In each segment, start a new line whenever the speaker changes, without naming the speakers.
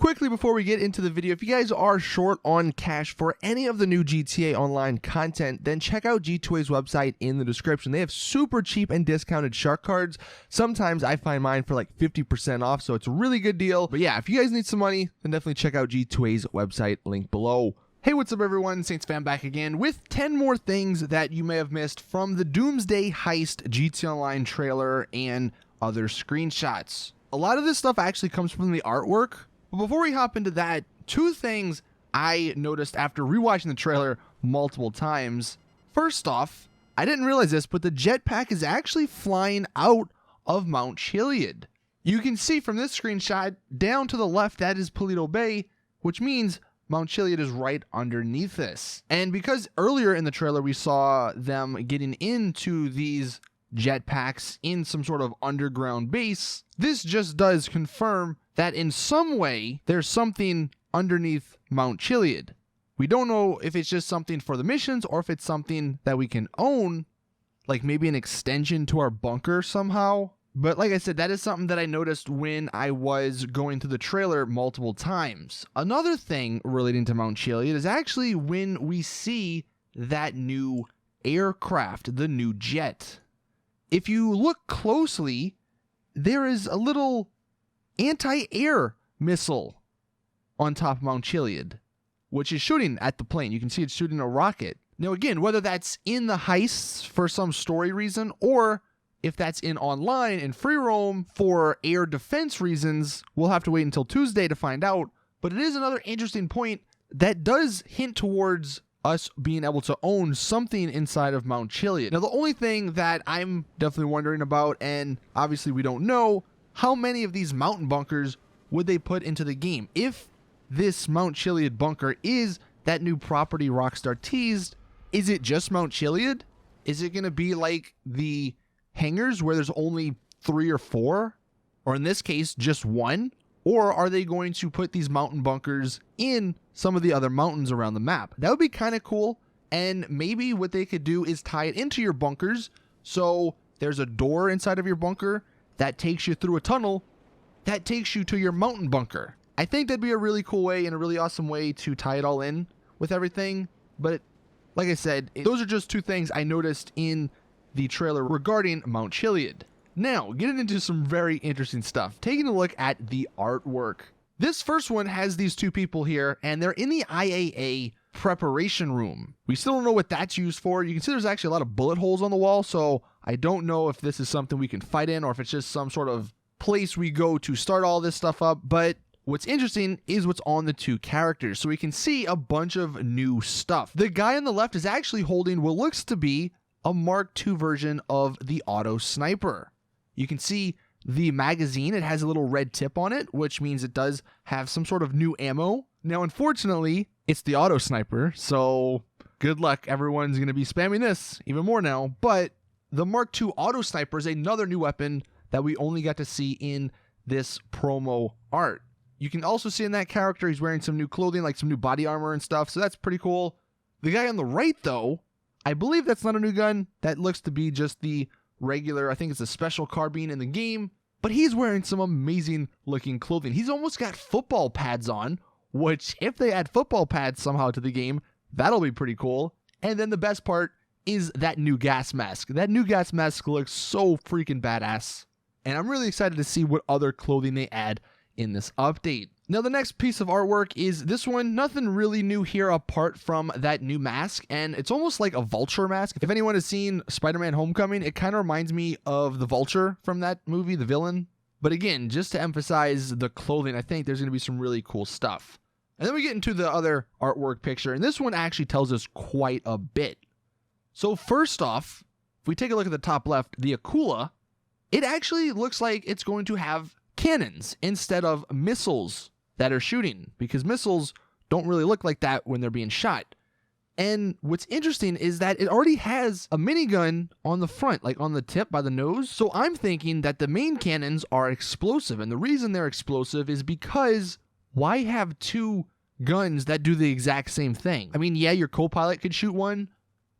Quickly before we get into the video, if you guys are short on cash for any of the new GTA Online content, then check out G2A's website in the description. They have super cheap and discounted shark cards. Sometimes I find mine for like 50% off, so it's a really good deal. But yeah, if you guys need some money, then definitely check out G2A's website, link below. Hey, what's up everyone? Saintsfan back again with 10 more things that you may have missed from the Doomsday Heist GTA Online trailer and other screenshots. A lot of this stuff actually comes from the artwork. But before we hop into that, two things I noticed after rewatching the trailer multiple times. First off, I didn't realize this, but the jetpack is actually flying out of Mount Chilliad. You can see from this screenshot, down to the left, that is Paleto Bay, which means Mount Chilliad is right underneath this. And because earlier in the trailer we saw them getting into these jetpacks in some sort of underground base, this just does confirm that in some way there's something underneath Mount Chilliad. We don't know if it's just something for the missions or if it's something that we can own, like maybe an extension to our bunker somehow. But like I said, that is something that I noticed when I was going through the trailer multiple times. Another thing relating to Mount Chilliad is actually when we see that new aircraft, the new jet. If you look closely, there is a little anti-air missile on top of Mount Chilliad, which is shooting at the plane. You can see it's shooting a rocket. Now again, whether that's in the heists for some story reason or if that's in online and free roam for air defense reasons, we'll have to wait until Tuesday to find out. But it is another interesting point that does hint towards us being able to own something inside of Mount Chilliad. Now, the only thing that I'm definitely wondering about, and obviously we don't know, how many of these mountain bunkers would they put into the game? If this Mount Chilliad bunker is that new property Rockstar teased, is it just Mount Chilliad? Is it going to be like the hangars where there's only 3 or 4? Or in this case, just 1? Or are they going to put these mountain bunkers in some of the other mountains around the map? That would be kind of cool. And maybe what they could do is tie it into your bunkers. So there's a door inside of your bunker that takes you through a tunnel that takes you to your mountain bunker. I think that'd be a really cool way and a really awesome way to tie it all in with everything. But like I said, those are just two things I noticed in the trailer regarding Mount Chilliad. Now, getting into some very interesting stuff. Taking a look at the artwork. This first one has these two people here, and they're in the IAA preparation room. We still don't know what that's used for. You can see there's actually a lot of bullet holes on the wall, so I don't know if this is something we can fight in or if it's just some sort of place we go to start all this stuff up. But what's interesting is what's on the two characters. So we can see a bunch of new stuff. The guy on the left is actually holding what looks to be a Mark II version of the auto sniper. You can see the magazine. It has a little red tip on it, which means it does have some sort of new ammo. Now, unfortunately, it's the auto sniper, so good luck. Everyone's going to be spamming this even more now. But the Mark II auto sniper is another new weapon that we only got to see in this promo art. You can also see in that character, he's wearing some new clothing, like some new body armor and stuff, so that's pretty cool. The guy on the right, though, I believe that's not a new gun. That looks to be just the regular, I think it's a special carbine in the game, but he's wearing some amazing looking clothing. He's almost got football pads on, which if they add football pads somehow to the game, that'll be pretty cool. And then the best part is that new gas mask. That new gas mask looks so freaking badass. And I'm really excited to see what other clothing they add in this update. Now, the next piece of artwork is this one. Nothing really new here apart from that new mask, and it's almost like a vulture mask. If anyone has seen Spider-Man Homecoming, it kind of reminds me of the vulture from that movie, the villain. But again, just to emphasize the clothing, I think there's going to be some really cool stuff. And then we get into the other artwork picture, and this one actually tells us quite a bit. So first off, if we take a look at the top left, the Akula, it actually looks like it's going to have cannons instead of missiles that are shooting, because missiles don't really look like that when they're being shot. And what's interesting is that it already has a minigun on the front, like on the tip by the nose. So I'm thinking that the main cannons are explosive. And the reason they're explosive is because why have two guns that do the exact same thing? I mean, yeah, your co-pilot could shoot one,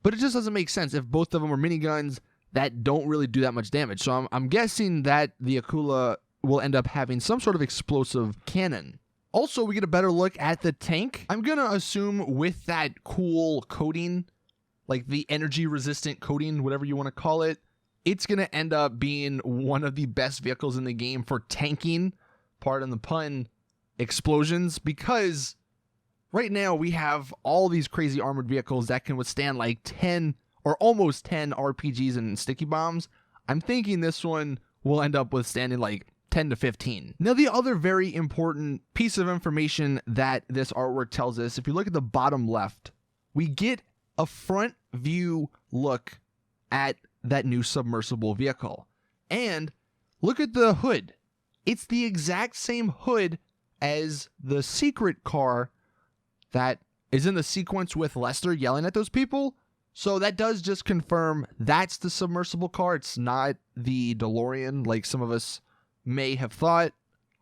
but it just doesn't make sense if both of them are miniguns that don't really do that much damage. So I'm guessing that the Akula will end up having some sort of explosive cannon. Also, we get a better look at the tank. I'm gonna assume with that cool coating, like the energy resistant coating, whatever you want to call it, it's gonna end up being one of the best vehicles in the game for tanking, pardon the pun, explosions, because right now we have all these crazy armored vehicles that can withstand like 10 or almost 10 RPGs and sticky bombs. I'm thinking this one will end up withstanding like 10 to 15. Now, the other very important piece of information that this artwork tells us, if you look at the bottom left, we get a front view look at that new submersible vehicle. And look at the hood. It's the exact same hood as the secret car that is in the sequence with Lester yelling at those people. So that does just confirm that's the submersible car. It's not the DeLorean like some of us may have thought.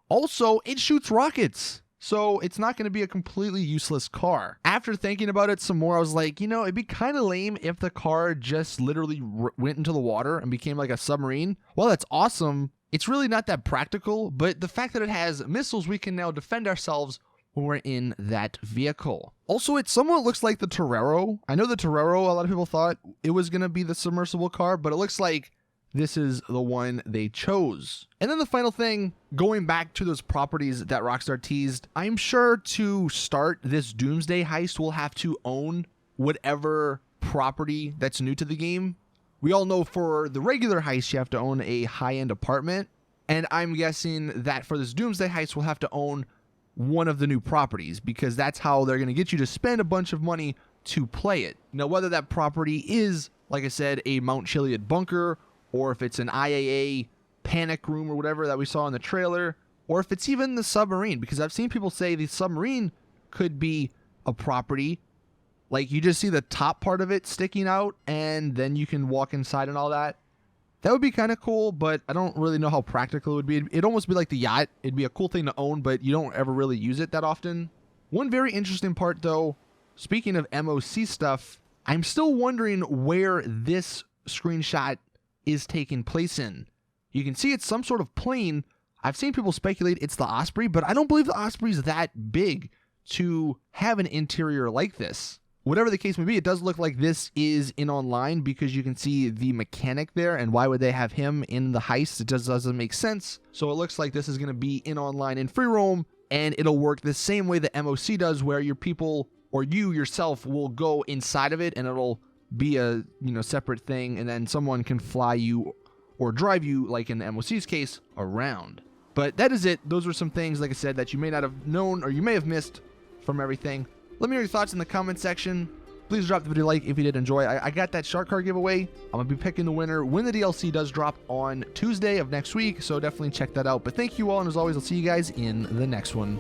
Also, it shoots rockets, so it's not going to be a completely useless car. After thinking about it some more, I was like, you know, it'd be kind of lame if the car just literally went into the water and became like a submarine. Well, that's awesome. It's really not that practical, but the fact that it has missiles, we can now defend ourselves when we're in that vehicle. Also, it somewhat looks like the Torero. I know the Torero, a lot of people thought it was going to be the submersible car, but it looks like this is the one they chose. And then the final thing, going back to those properties that Rockstar teased, I'm sure to start this Doomsday Heist, we'll have to own whatever property that's new to the game. We all know for the regular heist, you have to own a high-end apartment. And I'm guessing that for this Doomsday Heist, we'll have to own one of the new properties, because that's how they're going to get you to spend a bunch of money to play it. Now, whether that property is, like I said, a Mount Chilliad bunker, or if it's an IAA panic room or whatever that we saw in the trailer, or if it's even the submarine, because I've seen people say the submarine could be a property. Like, you just see the top part of it sticking out, and then you can walk inside and all that. That would be kind of cool, but I don't really know how practical it would be. It'd almost be like the yacht. It'd be a cool thing to own, but you don't ever really use it that often. One very interesting part, though, speaking of MOC stuff, I'm still wondering where this screenshot is taking place in. You can see it's some sort of plane. I've seen people speculate it's the Osprey, but I don't believe the Osprey is that big to have an interior like this. Whatever the case may be, it does look like this is in online, because you can see the mechanic there, and why would they have him in the heist? It just doesn't make sense. So it looks like this is going to be in online in free roam, and it'll work the same way the MOC does, where your people or you yourself will go inside of it, and it'll be a separate thing, and then someone can fly you or drive you, like in the MOC's case, around. But that is it. Those were some things, like I said, that you may not have known or you may have missed from everything. Let me know your thoughts in the comment section. Please drop the video a like if you did enjoy. I got that shark card giveaway. I'm going to be picking the winner when the DLC does drop on Tuesday of next week, so definitely check that out. But thank you all, and as always, I'll see you guys in the next one.